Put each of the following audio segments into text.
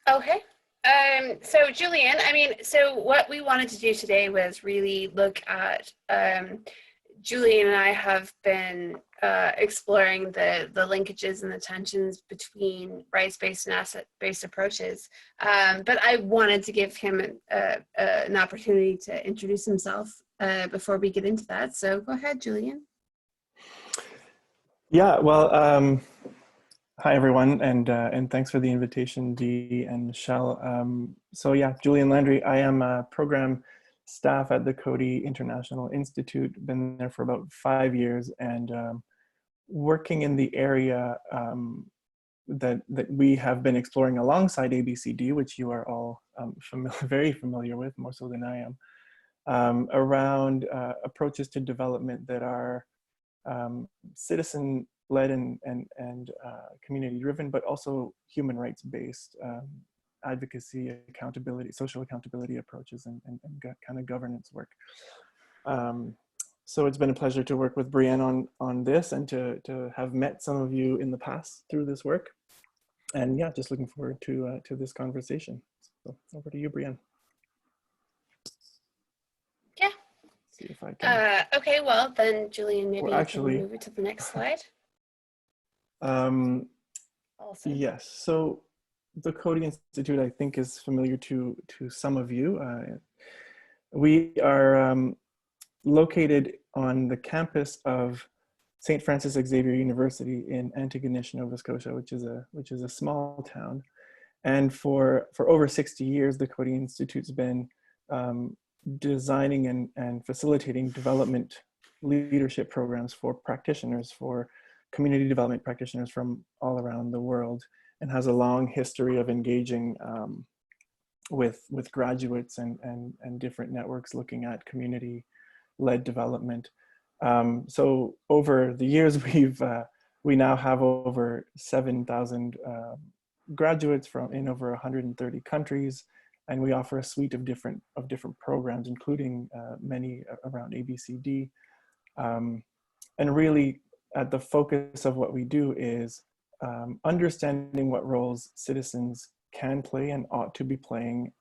Okay. So Julian, so what we wanted to do today was really look at, Julian and I have been exploring the linkages and the tensions between rights-based and asset-based approaches. But I wanted to give him an opportunity to introduce himself before we get into that. So go ahead, Julian. Yeah, well, hi everyone, and thanks for the invitation, Dee and Michelle. So yeah, Julian Landry. I am a program staff at the Coady International Institute. Been there for about 5 years, and working in the area that we have been exploring alongside ABCD, which you are all very familiar with, more so than I am, around approaches to development that are citizen-led and community-driven, but also human rights-based advocacy, accountability, social accountability approaches, and kind of governance work. So it's been a pleasure to work with Brienne on this, and to have met some of you in the past through this work. And yeah, just looking forward to this conversation. So over to you, Brienne. Yeah. See if I can. Okay, well then, Julian, maybe you can move it to the next slide. Also. Awesome. Yes, so the Coady Institute, I think, is familiar to some of you. We are located on the campus of St. Francis Xavier University in Antigonish, Nova Scotia, which is a small town. And for over 60 years, the Coady Institute's been designing and facilitating development leadership programs for practitioners, for community development practitioners from all around the world, and has a long history of engaging with graduates and different networks looking at community-led development. So over the years, we now have over 7,000 graduates in over 130 countries, and we offer a suite of different programs, including many around ABCD. And really, at the focus of what we do is understanding what roles citizens can play and ought to be playing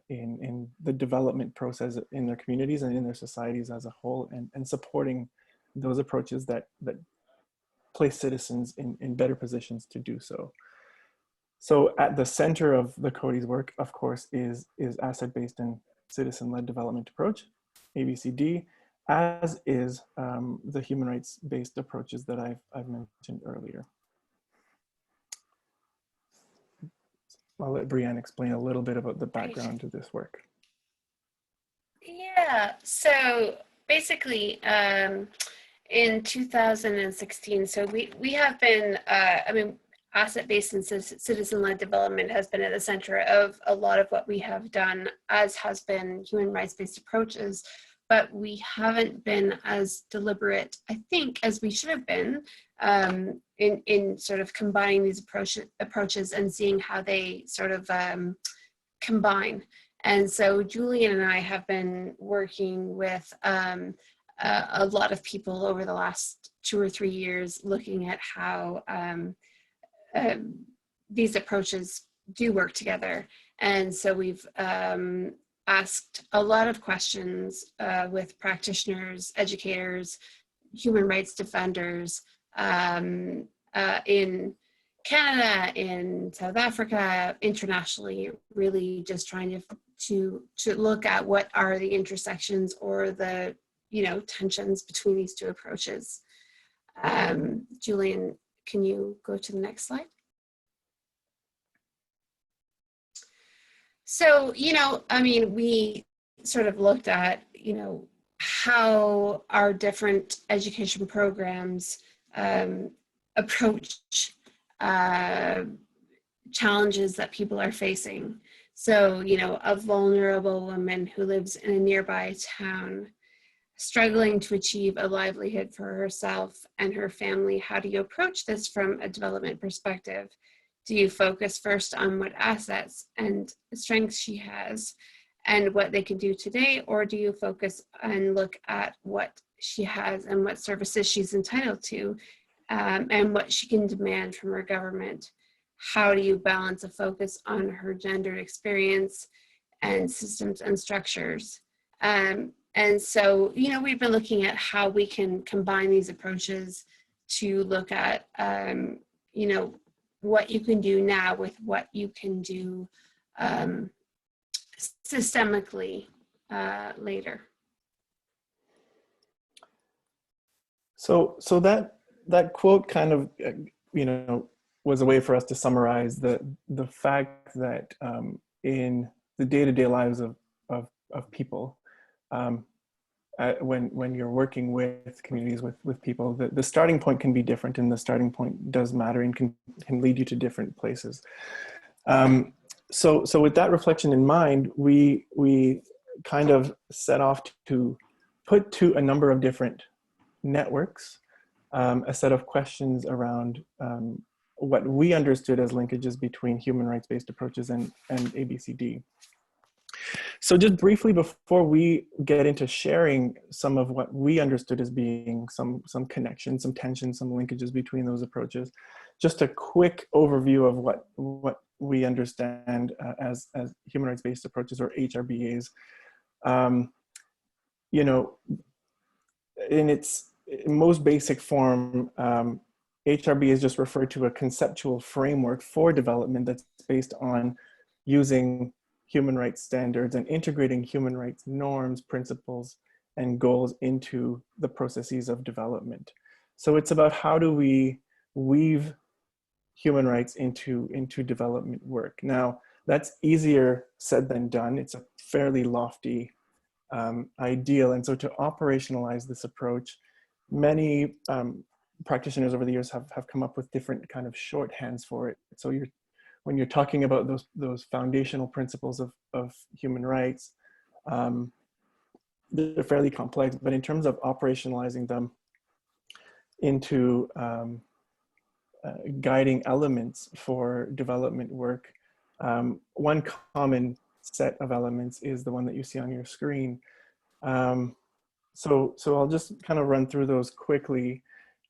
in the development process in their communities and in their societies as a whole, and supporting those approaches that place citizens in better positions to do so. So at the center of the Coady's work, of course, is asset-based and citizen-led development approach, ABCD, as is the human rights-based approaches that I've mentioned earlier. I'll let Brienne explain a little bit about the background to this work. Yeah, so basically, in 2016, so we have been, asset-based and citizen-led development has been at the center of a lot of what we have done, as has been human rights-based approaches, but we haven't been as deliberate, I think, as we should have been in sort of combining these approaches and seeing how they sort of combine. And so Julian and I have been working with a lot of people over the last 2 or 3 years, looking at how these approaches do work together. And so we've asked a lot of questions with practitioners, educators, human rights defenders in Canada, in South Africa, internationally, really just trying to look at what are the intersections or the tensions between these two approaches. Julian, can you go to the next slide? So, we sort of looked at, how our different education programs approach challenges that people are facing. So, a vulnerable woman who lives in a nearby town, struggling to achieve a livelihood for herself and her family, how do you approach this from a development perspective? Do you focus first on what assets and strengths she has and what they can do today, or do you focus and look at what she has and what services she's entitled to, and what she can demand from her government? how do you balance a focus on her gendered experience and systems and structures. And so, you know, we've been looking at how we can combine these approaches to look at, you know, what you can do now with what you can do systemically later. So that quote kind of, you know, was a way for us to summarize the fact that in the day-to-day lives of people, when you're working with communities, with people, the starting point can be different, and the starting point does matter and can lead you to different places. So with that reflection in mind, we kind of set off to put to a number of different networks a set of questions around what we understood as linkages between human rights-based approaches and ABCD. So just briefly, before we get into sharing some of what we understood as being some connections, some tensions, some linkages between those approaches, just a quick overview of what we understand as human rights-based approaches, or HRBAs. You know, in its most basic form, HRBAs just refer to a conceptual framework for development that's based on using human rights standards and integrating human rights norms, principles, and goals into the processes of development. So it's about how do we weave human rights into development work. Now, that's easier said than done. It's a fairly lofty ideal. And so to operationalize this approach, many practitioners over the years have come up with different kind of shorthands for it. So when you're talking about those foundational principles of human rights, they're fairly complex, but in terms of operationalizing them into guiding elements for development work, one common set of elements is the one that you see on your screen. So I'll just kind of run through those quickly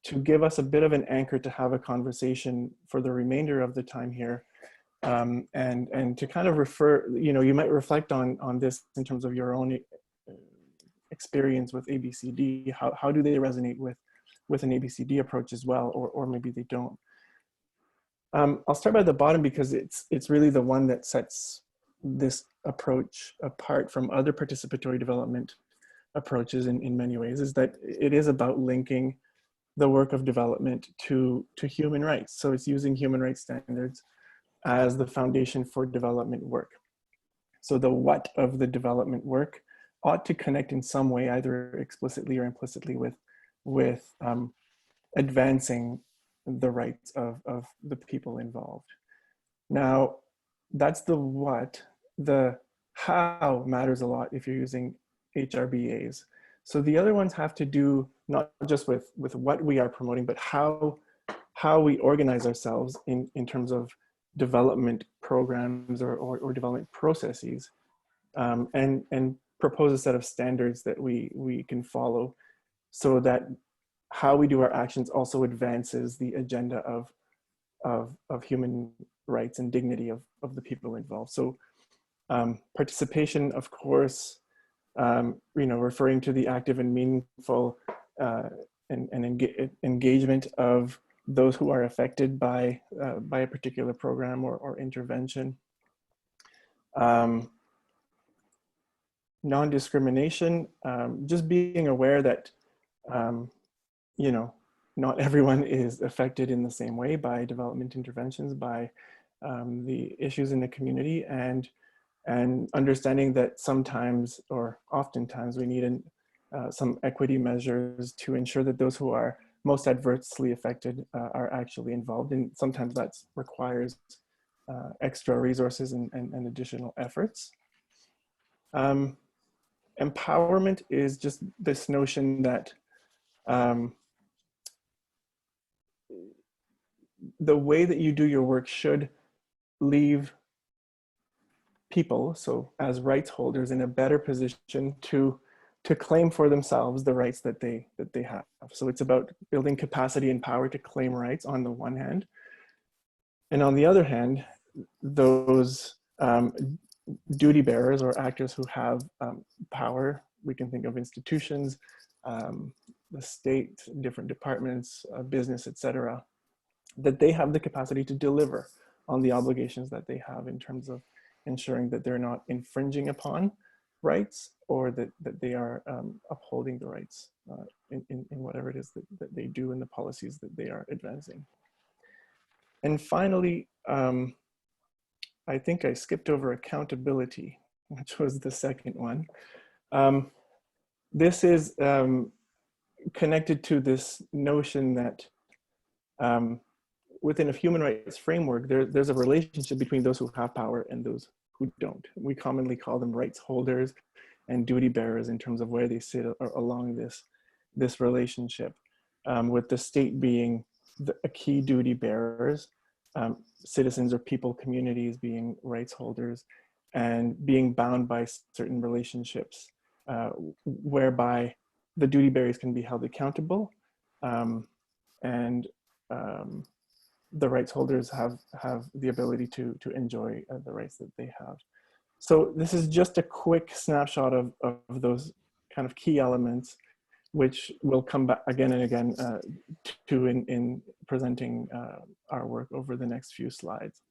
to give us a bit of an anchor to have a conversation for the remainder of the time here. And to kind of refer, you know, you might reflect on this in terms of your own experience with ABCD. How do they resonate with an ABCD approach as well, or maybe they don't. I'll start by the bottom because it's really the one that sets this approach apart from other participatory development approaches in many ways, is that it is about linking the work of development to human rights. So it's using human rights standards as the foundation for development work. So the what of the development work ought to connect in some way, either explicitly or implicitly, with advancing the rights of the people involved. Now, that's the what. The how matters a lot if you're using HRBAs. So the other ones have to do not just with what we are promoting, but how we organize ourselves in terms of development programs or development processes, and propose a set of standards that we can follow, so that how we do our actions also advances the agenda of human rights and dignity of the people involved. So participation, of course, you know, referring to the active and meaningful engagement of those who are affected by a particular program or intervention. Non-discrimination, just being aware that, you know, not everyone is affected in the same way by development interventions, by the issues in the community, and understanding that sometimes, or oftentimes, we need some equity measures to ensure that those who are most adversely affected are actually involved, and sometimes that requires extra resources and additional efforts. Empowerment is just this notion that the way that you do your work should leave people, so as rights holders, in a better position to claim for themselves the rights that they have. So it's about building capacity and power to claim rights on the one hand, And on the other hand, those duty bearers or actors who have power, we can think of institutions, the state, different departments, business, etc., that they have the capacity to deliver on the obligations that they have in terms of ensuring that they're not infringing upon rights, or that they are upholding the rights in whatever it is that they do in the policies that they are advancing. And finally, I think I skipped over accountability, which was the second one. This is connected to this notion that within a human rights framework, there's a relationship between those who have power and those who don't. We commonly call them rights holders and duty bearers in terms of where they sit along this relationship, with the state being a key duty bearers, citizens or people, communities being rights holders, and being bound by certain relationships whereby the duty bearers can be held accountable, and the rights holders have the ability to enjoy the rights that they have. So this is just a quick snapshot of those kind of key elements, which will come back again and again to in presenting our work over the next few slides.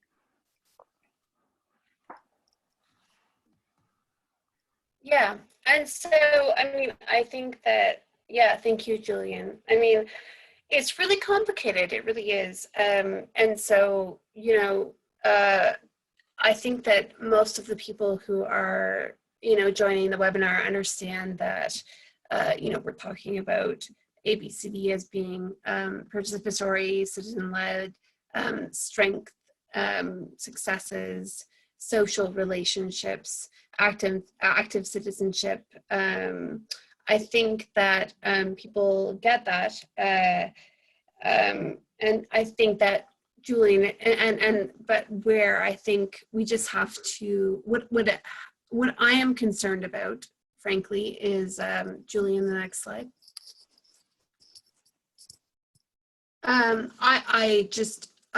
Yeah, and so, I mean, I think that, yeah, thank you, Julian. I mean, it's really complicated, it really is. And so, you know, I think that most of the people who are, you know, joining the webinar understand that, you know, we're talking about ABCD as being participatory, citizen-led, strength, successes, social relationships, active citizenship. I think that people get that, and I think that Julian, but where I think we just have to, what I am concerned about, frankly, is Julian, the next slide. I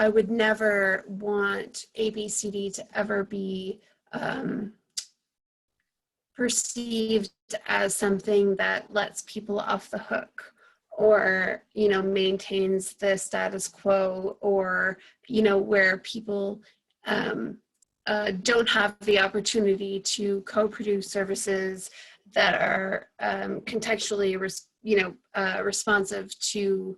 would never want ABCD to ever be perceived as something that lets people off the hook, or, you know, maintains the status quo, or, you know, where people don't have the opportunity to co-produce services that are contextually, responsive to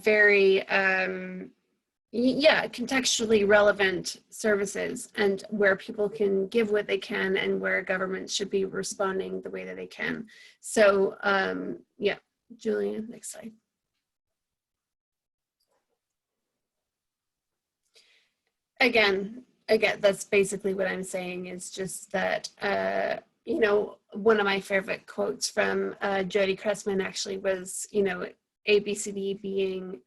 very contextually relevant services, and where people can give what they can, and where governments should be responding the way that they can. So yeah, Julian, next slide. Again, that's basically what I'm saying, is just that, you know, one of my favorite quotes from Jody Cressman actually was, you know, ABCD being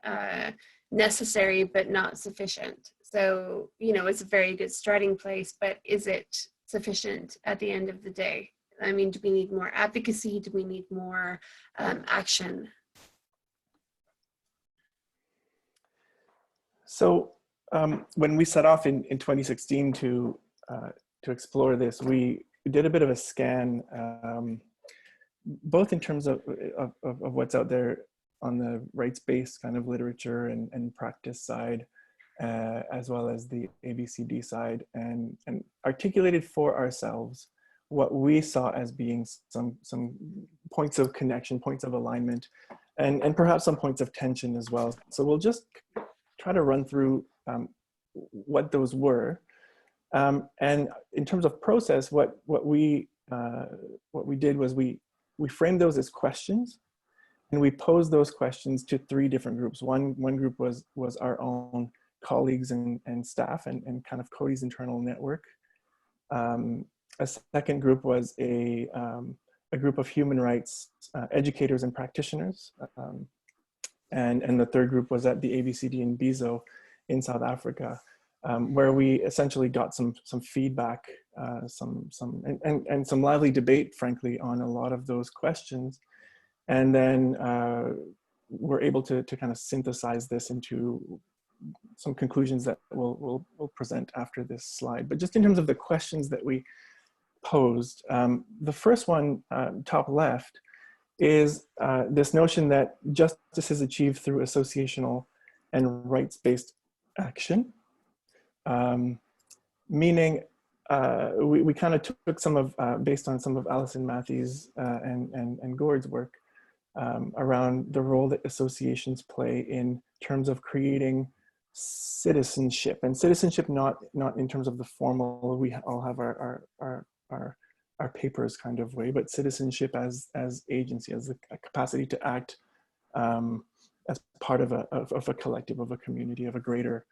necessary but not sufficient. So, you know, it's a very good starting place, but is it sufficient at the end of the day? I mean, do we need more advocacy? Do we need more action? So when we set off in 2016 to explore this, we did a bit of a scan, both in terms of what's out there on the rights-based kind of literature and practice side, as well as the ABCD side, and articulated for ourselves what we saw as being some points of connection, points of alignment, and perhaps some points of tension as well. So we'll just try to run through what those were. And in terms of process, what we did was we framed those as questions, and we posed those questions to three different groups. One group was our own colleagues and staff and kind of Coady's internal network. A second group was a group of human rights educators and practitioners. And the third group was at the ABCD in Bizo in South Africa, where we essentially got some feedback, and some lively debate, frankly, on a lot of those questions. And then we're able to kind of synthesize this into some conclusions that we'll present after this slide. But just in terms of the questions that we posed, the first one, top left, is this notion that justice is achieved through associational and rights-based action. Meaning we kind of took some of, based on some of Alison Matthews and Gord's work around the role that associations play in terms of creating citizenship, and citizenship not in terms of the formal, we all have our papers kind of way, but citizenship as agency, as a capacity to act as part of a collective, of a community, of a greater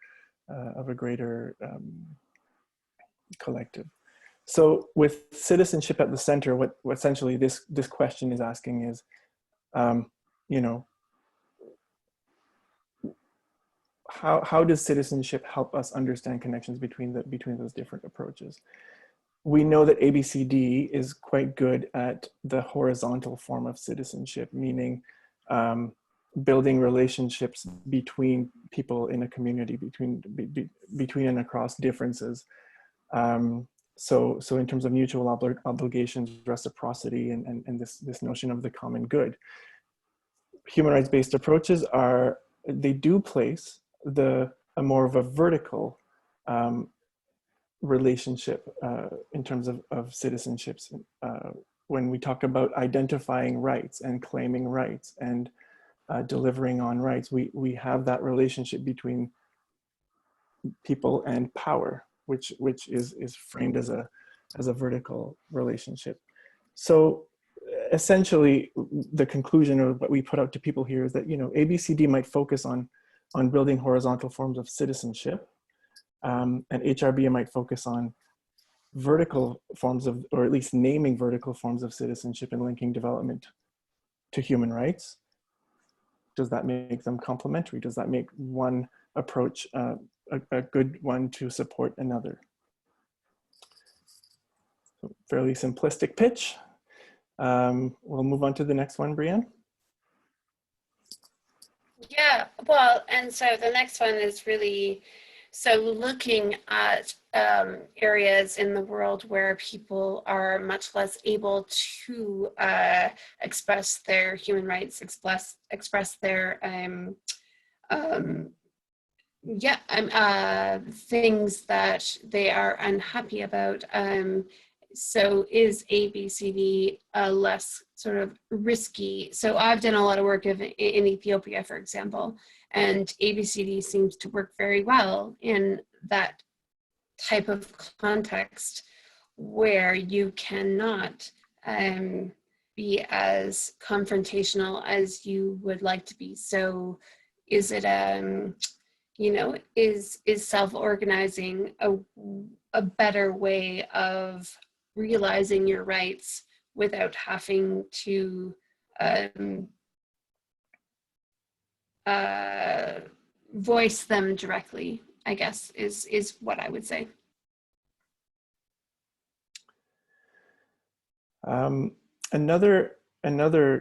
collective. So with citizenship at the center, what essentially this question is asking is, you know, how does citizenship help us understand connections between those different approaches? We know that ABCD is quite good at the horizontal form of citizenship, meaning building relationships between people in a community, between and across differences. So in terms of mutual obligations, reciprocity, and this notion of the common good. Human rights-based approaches they do place a more of a vertical relationship in terms of citizenships. When we talk about identifying rights and claiming rights and delivering on rights, we have that relationship between people and power, which is framed as a vertical relationship. So essentially, the conclusion of what we put out to people here is that, you know, ABCD might focus on building horizontal forms of citizenship, and HRBA might focus on vertical forms of, or at least naming vertical forms of citizenship and linking development to human rights. Does that make them complementary? Does that make one approach a good one to support another? So fairly simplistic pitch. We'll move on to the next one, Brianne. Yeah, well, and so the next one is really, so looking at areas in the world where people are much less able to express their human rights, express their things that they are unhappy about. So is ABCD less sort of risky? So I've done a lot of work in Ethiopia, for example, and ABCD seems to work very well in that type of context where you cannot be as confrontational as you would like to be. So is it you know, is self-organizing a better way of realizing your rights without having to voice them directly, I guess, is what I would say. Another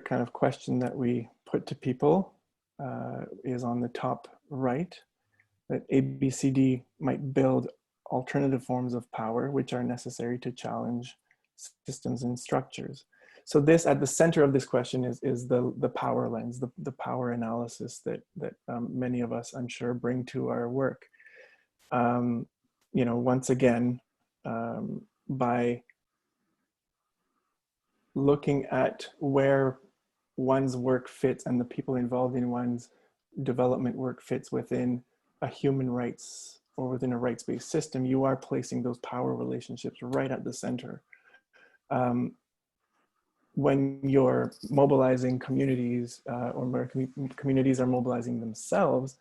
kind of question that we put to people is on the top right, that ABCD might build alternative forms of power which are necessary to challenge systems and structures. So this, at the center of this question, is the power lens, the power analysis that many of us, I'm sure, bring to our work. You know, once again, by looking at where one's work fits and the people involved in one's development work fits within a human rights or within a rights-based system, you are placing those power relationships right at the center. When you're mobilizing communities or where communities are mobilizing themselves,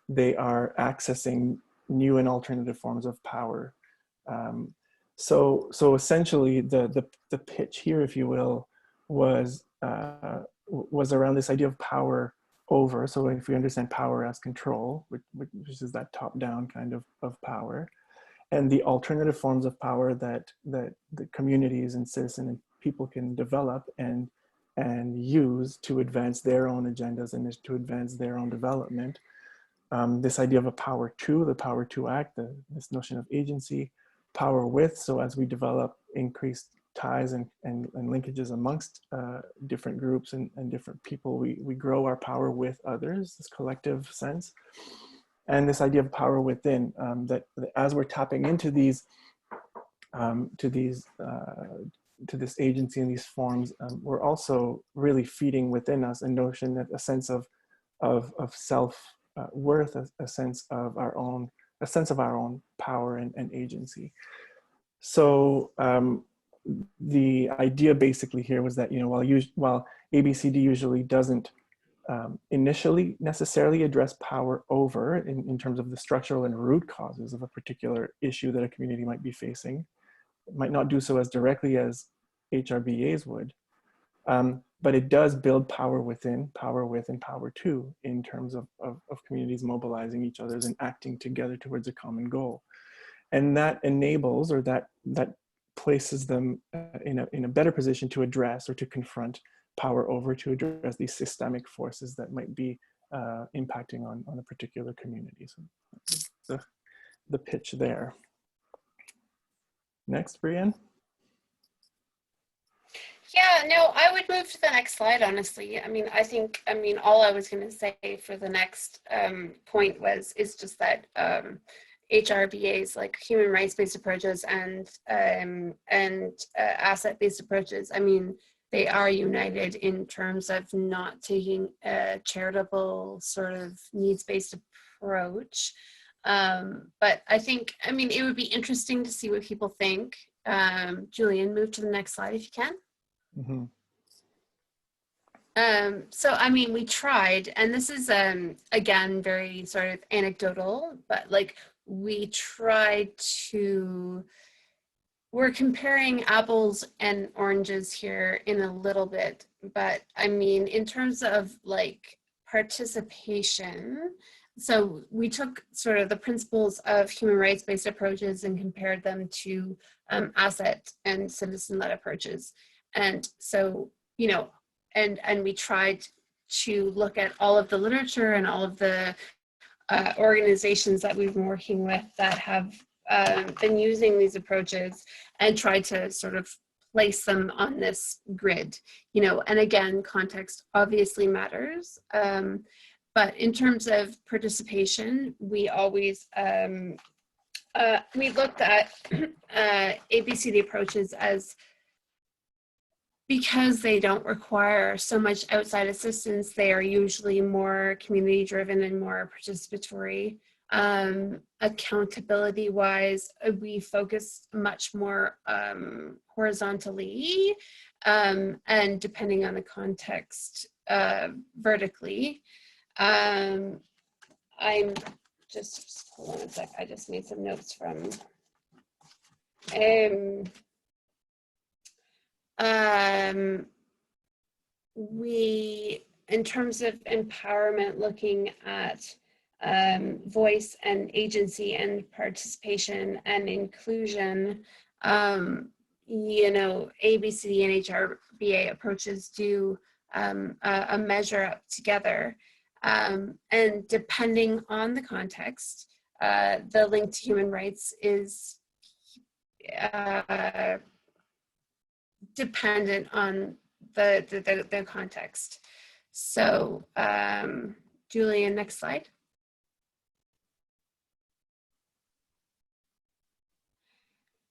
they are accessing new and alternative forms of power. So essentially the pitch here, if you will, was around this idea of power over. So if we understand power as control, which is that top-down kind of power, and the alternative forms of power that the communities and citizen and people can develop and and use to advance their own agendas and to advance their own development. This idea of a power to, the power to act, this notion of agency, power with. So as we develop increased ties and linkages amongst different groups and different people, we grow our power with others, this collective sense. And this idea of power within, that as we're tapping into these, to this agency and these forms, we're also really feeding within us a notion, that a sense of self worth, a sense of our own power and agency. So the idea basically here was that, you know, while ABCD usually doesn't initially necessarily address power over in terms of the structural and root causes of a particular issue that a community might be facing, it might not do so as directly as HRBAs would, but it does build power within, power with, and power to, in terms of communities mobilizing each other and acting together towards a common goal. And that enables, or that places them in a better position to address or to confront power over, to address these systemic forces that might be impacting on a particular community. So the pitch there. Next, Brienne. Yeah, no, I would move to the next slide, honestly. I mean, all I was going to say for the next point is just that HRBAs, like human rights-based approaches and asset-based approaches, I mean, they are united in terms of not taking a charitable sort of needs-based approach. But I think, I mean, it would be interesting to see what people think. Julian, move to the next slide if you can. Mm-hmm. So, I mean, we tried, and this is, again, very sort of anecdotal, but like we tried to, we're comparing apples and oranges here in a little bit, but I mean, in terms of like participation, so we took sort of the principles of human rights-based approaches and compared them to asset and citizen-led approaches. And so, you know, and we tried to look at all of the literature and all of the organizations that we've been working with that have been using these approaches, and tried to sort of place them on this grid, you know, and again, context obviously matters. But in terms of participation, we always, we looked at ABCD approaches as, because they don't require so much outside assistance, they are usually more community driven and more participatory. Accountability wise, we focus much more horizontally, and depending on the context, vertically. I'm just, hold on a sec, I just made some notes from we, in terms of empowerment, looking at voice and agency and participation and inclusion, you know, ABCD and HRBA approaches do a measure up together. And depending on the context, the link to human rights is dependent on the context. So, Julian, next slide.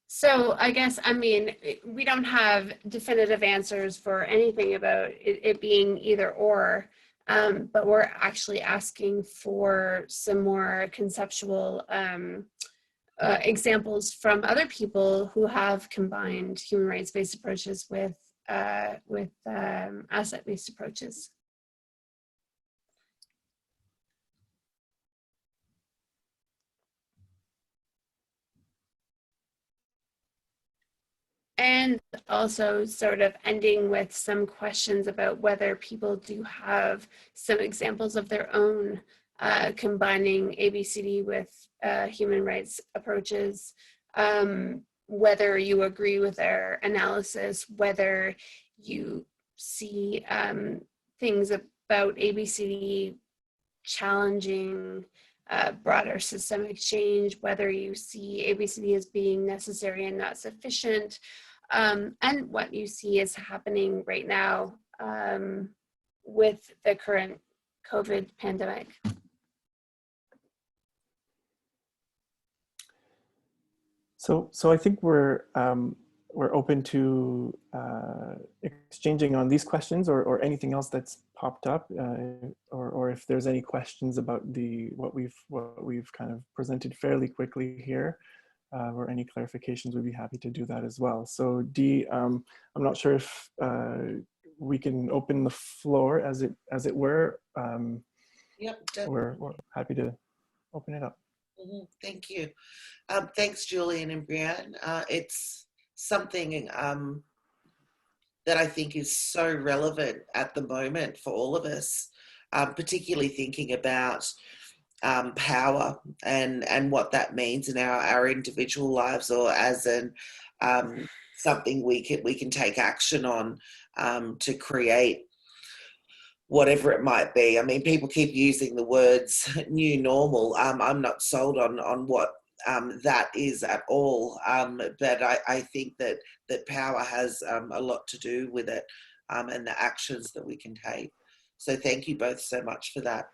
So I guess, I mean, we don't have definitive answers for anything about it being either or, but we're actually asking for some more conceptual examples from other people who have combined human rights-based approaches with asset-based approaches. And also sort of ending with some questions about whether people do have some examples of their own combining ABCD with human rights approaches, whether you agree with their analysis, whether you see things about ABCD challenging broader systemic change, whether you see ABCD as being necessary and not sufficient, and what you see is happening right now with the current COVID pandemic. So I think we're open to exchanging on these questions or anything else that's popped up, or if there's any questions about what we've kind of presented fairly quickly here, or any clarifications, we'd be happy to do that as well. So Dee, I'm not sure if we can open the floor as it were. Yep. We're happy to open it up. Thank you. Thanks, Julian and Brianne. It's something that I think is so relevant at the moment for all of us, particularly thinking about power and what that means in our individual lives, or as an something we can take action on to create whatever it might be. I mean, people keep using the words new normal. I'm not sold on what that is at all. But I think that power has a lot to do with it, and the actions that we can take. So thank you both so much for that.